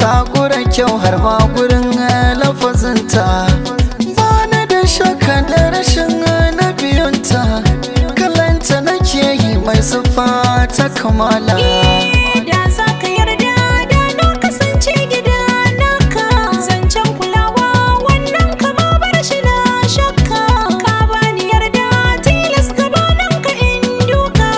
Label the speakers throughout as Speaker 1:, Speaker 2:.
Speaker 1: Ta gura kyau har ma gurin lafazinta, ba na da shakka da rashin na biyunta, kallanta nake yi mai siffa ta kamala.
Speaker 2: Da za ka yarda da na kasance gida naka, zancen kulawa wannan kama bar shi na shakka. Ka bani yarda tilas gabanin ka in duka,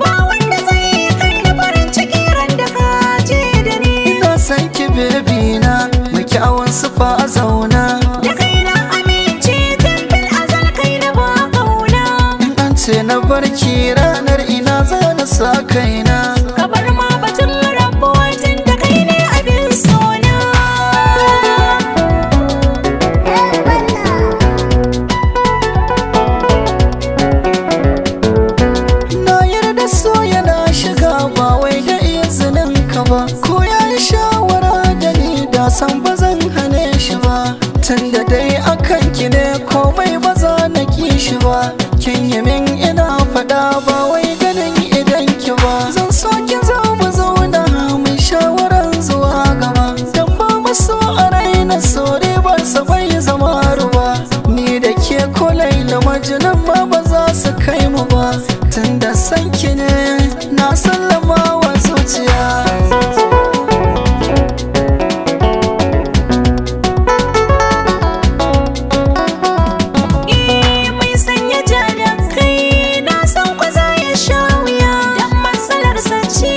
Speaker 2: ba wanda zai kai ni farin ciki ran da ka je da ni.
Speaker 1: Ina san ki bebi na mai kyawun siffa a zauna,
Speaker 2: da kai na amince tun fil azal kai na ba kauna.
Speaker 1: in an ce na barki ranar ina za na sa kaina.
Speaker 2: Ka bar ma batun rabuwa tun da kai ne abin sona.
Speaker 1: Na yarda so yana shiga ba wai da izinin ka ba, ko ya yi shawara da ni da san ba zan hane shi ba, tunda dai akan ki ne komai ba za na ki shi ba. Kin yi min ina faɗa ba wai ganin idan ki ba, zan so ki zo mu zauna mai shawaran zuwa gaba, dan ba mu so a raina so ba sa bai zama ruwa. Ni da ke ko Laila Majnun ma ba za su kai mu ba, tunda san ki ne na sallama wa zuciya.
Speaker 2: Mai sanya ja da kai na san kwa za ya sha wuya, dan matsalar sace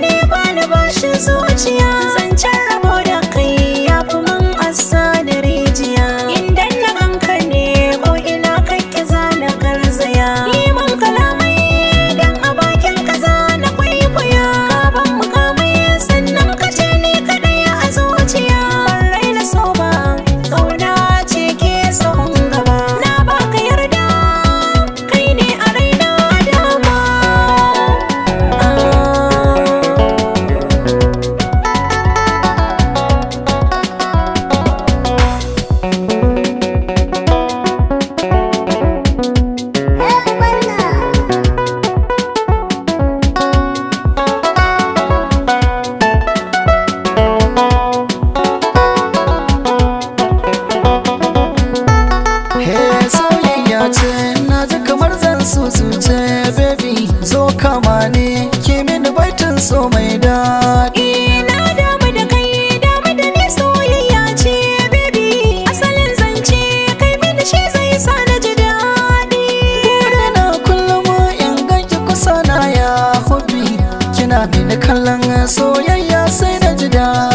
Speaker 2: ne ba ni bashi zuciya. Zancen rabo da kai ya fi mun asa da rijiya, inda na ganka ne ko ina kake za na garzaya. Yi mun kalamai dan a bakin ka za na kwaikwaya, ka ban mukamai sannan ka ce ni kadai a zuciya. Ban raina so ba, kauna ce ke son gaba, na baka yarda kai ne a raina dama.
Speaker 1: He soyayya ce na ji kamar zan susuce, baby zo kama ne ki mini baitin so mai daɗi.
Speaker 2: Na damu da kai, damu da ni soyayya ce baby, asalin zance kai mini shi zai sa na ji daɗi.
Speaker 1: Burina kullum in ganki kusa na ya hobi, kina mini kallon soyayya sai na ji daɗi.